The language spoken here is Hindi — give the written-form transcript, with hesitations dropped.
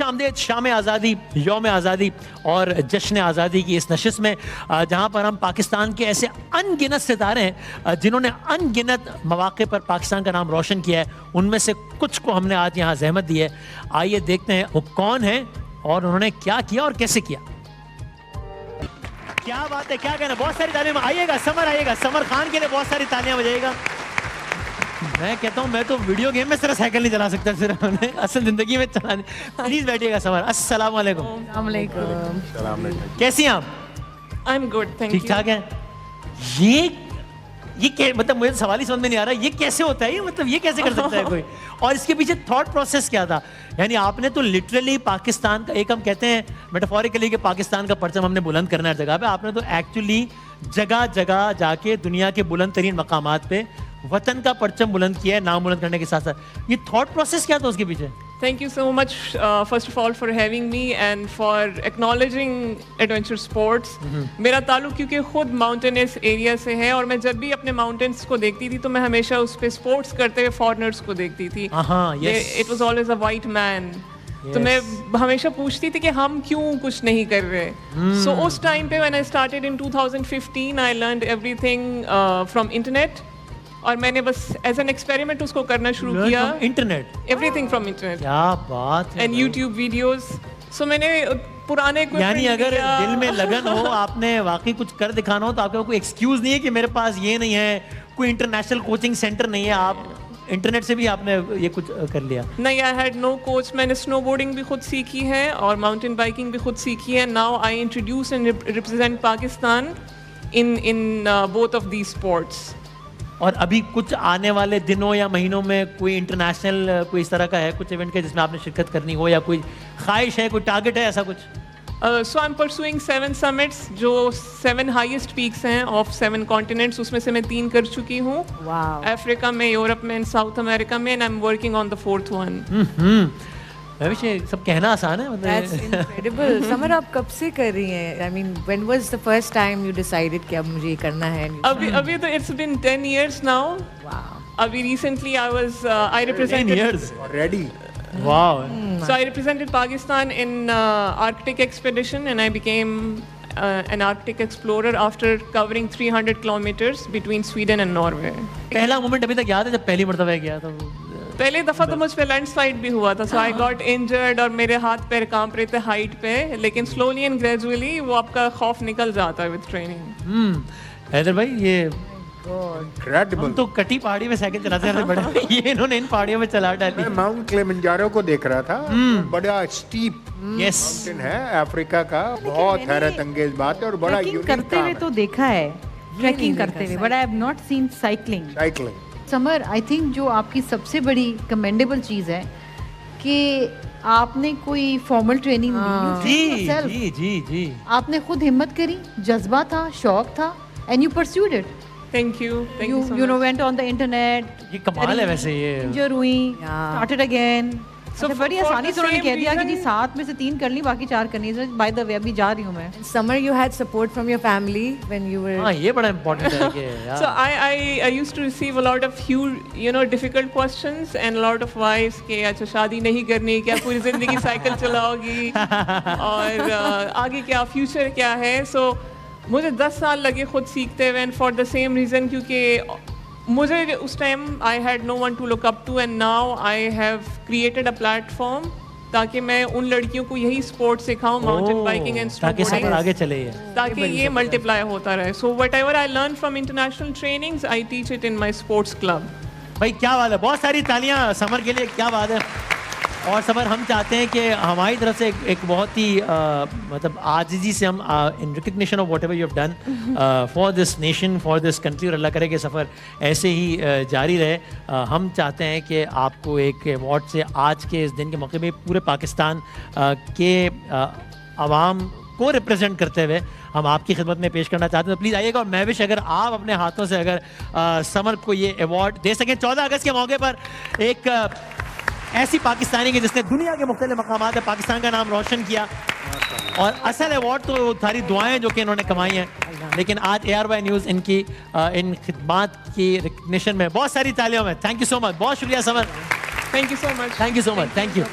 आमदीद शाम आज़ादी, यौम आज़ादी और जश्न आज़ादी की इस नशिस्त में, जहाँ पर हम पाकिस्तान के ऐसे अनगिनत सितारे हैं जिन्होंने अनगिनत मौक़े पर पाकिस्तान का नाम रोशन किया है, उनमें से कुछ को हमने आज यहाँ ज़हमत दी है। आइए देखते हैं वो कौन है और उन्होंने क्या किया और कैसे किया। क्या बात है, क्या कहना, बहुत सारी तालियां। आइएगा समर खान के लिए बहुत सारी तालियां बजाइएगा। मैं कहता हूँ मैं तो वीडियो गेम में सिर्फ साइकिल नहीं चला सकता, सिर्फ असल जिंदगी में चलाने। प्लीज बैठिएगा समर। अस्सलाम वालेकुम। कैसी हैं आप? I am good, thank you. ठीक ठाक है। ये क्या, मतलब मुझे सवाल ही समझ में नहीं आ रहा, ये कैसे होता है, ये मतलब ये कैसे कर सकता है कोई, और इसके पीछे थॉट प्रोसेस क्या था? यानी आपने तो लिटरली पाकिस्तान का, एक हम कहते हैं मेटाफोरिकली कि पाकिस्तान का परचम हमने बुलंद करना है हर जगह पे, आपने तो एक्चुअली जगह जगह जाके दुनिया के बुलंद तरीन मकामात पे वतन का परचम बुलंद किया है, नाम बुलंद करने के साथ साथ। ये थॉट प्रोसेस क्या था उसके पीछे? Thank you so much, first of all, for having me and for acknowledging adventure sports. मेरा ताल्लुक क्योंकि खुद माउंटेनस एरिया से है, और मैं जब भी अपने माउंटेन्स को देखती थी तो मैं हमेशा उस पे स्पोर्ट्स करते हुए फॉरेनर्स को देखती थी। It was always a white man. तो मैं हमेशा पूछती थी कि हम क्यों कुछ नहीं कर रहे। So उस टाइम पे when I started in 2015, I learned everything from internet. और मैंने बस एज एन एक्सपेरिमेंट उसको करना शुरू किया। Internet, everything from internet. क्या बात है। And YouTube videos. सो मैंने पुराने, यानी अगर दिल में लगन हो, आपने वाकई कुछ कर दिखाना हो, तो आपके कोई एक्सक्यूज नहीं है कि मेरे पास ये नहीं है, कोई इंटरनेशनल कोचिंग सेंटर नहीं है, आप इंटरनेट से भी आपने ये कुछ कर लिया? नहीं, आई हैड नो कोच। मैंने स्नोबोर्डिंग भी खुद सीखी है और माउंटेन बाइकिंग भी खुद सीखी है। Now I introduce and represent Pakistan in both of these sports. और अभी कुछ आने वाले दिनों या महीनों में कोई इंटरनेशनल कोई इस तरह का है कुछ इवेंट का जिसमें आपने शिरकत करनी हो, या कोई ख्वाहिश है, कोई टारगेट है ऐसा कुछ? सो आई एम परसुइंग 7 summits, जो 7 हाईएस्ट पीक्स हैं ऑफ 7 कॉन्टिनेंट्स। उसमें से मैं 3 कर चुकी हूँ, अफ्रीका में, यूरोप में एंड साउथ अमेरिका में, and I am working on the 4th one। सब कहना आसान है, मतलब That's incredible. समर, आप कब से कर रही हैं? I mean, when was the first time you decided कि अब मुझे ये करना है? अभी तो it's been 10 years now. Wow. अभी recently I represented 10 years already. Wow. So I represented Pakistan in Arctic expedition, and I became an Arctic explorer after covering 300 kilometers between Sweden and Norway. पहला मोमेंट अभी तक याद है जब पहली मर्तबा गया था? पहले दफा तो मुझ पे लैंडस्लाइड भी हुआ था, सो आई गॉट इंजर्ड और मेरे हाथ पैर कांप रहे थे हाइट पे, लेकिन स्लोली एंड ग्रेजुअली वो आपका खौफ निकल जाता है विद ट्रेनिंग। हैदर भाई, ये Incredible. हम तो कटी पहाड़ी में साइकिल चलाते रहते बड़े, ये इन्होंने इन पहाड़ियों में चला डाली। मैं माउंट किलिमंजारो को देख रहा था, बड़ा स्टीप माउंटेन है अफ्रीका का, बहुत हैरत अंगेज बात है और बड़ा यूनिक करते हुए तो देखा है, ट्रैकिंग करते हुए, but I have not seen cycling. Summer, I think जो आपकी सबसे बड़ी कमेंडेबल चीज़ है कि आपने कोई फॉर्मल ट्रेनिंग जी जी जी, आपने खुद हिम्मत करी, जज्बा था, शौक था, and you pursued it. Thank you you know went on the internet. ये कमाल है वैसे, ये इंजर हुई, स्टार्टेड अगेन। So बड़ी आसानी से उन्होंने कह दिया कि जी 7 में से 3 कर ली, बाकी 4 करनी है। बाय द वे अभी जा रही हूँ मैं। Summer, you had support from your family when you were. हाँ, ये बड़ा इम्पोर्टेंट है कि यार। So I used to receive a lot of difficult questions and a lot of wives कि अच्छा शादी नहीं करनी, क्या पूरी जिंदगी साइकिल चलाओगी, और आगे क्या फ्यूचर क्या है। So मुझे 10 साल लगे खुद सीखते हुए, and for the same reason, क्योंकि मुझे उस time I had no one to look up to, and now I have created a platform ताकि मैं उन लड़कियों को यही स्पोर्ट सिखाऊं, माउंटेन बाइकिंग एंड स्नोबोर्डिंग, आगे चले ताकि ये मल्टीप्लाई होता रहे। So whatever I learn from international trainings, I teach it in my sports club. भाई क्या बात है, बहुत सारी तालियां समर के लिए, क्या बात है। और समर, हम चाहते हैं कि हमारी तरफ से एक बहुत ही मतलब आजिज़ी से हम in recognition of whatever you have done for this nation, for this country, और अल्लाह करे कि सफ़र ऐसे ही जारी रहे। हम चाहते हैं कि आपको एक अवार्ड से आज के इस दिन के मौके में पूरे पाकिस्तान के आवाम को रिप्रेजेंट करते हुए हम आपकी खिदमत में पेश करना चाहते हैं। तो प्लीज़ आइएगा, और मैं विश अगर आप अपने हाथों से अगर समर को ये अवार्ड दे सकें 14 अगस्त के मौके पर, एक ऐसी पाकिस्तानी की जिसने दुनिया के मुख्तलिफ मकामात में पाकिस्तान का नाम रोशन किया, और असल अवार्ड तो सारी दुआएं जो कि इन्होंने कमाई हैं, लेकिन आज ARY न्यूज़ इनकी इन खिदमात की रिकग्निशन में बहुत सारी तालियों में। थैंक यू सो मच, बहुत शुक्रिया summer. Thank you so much. Thank you so much, thank you.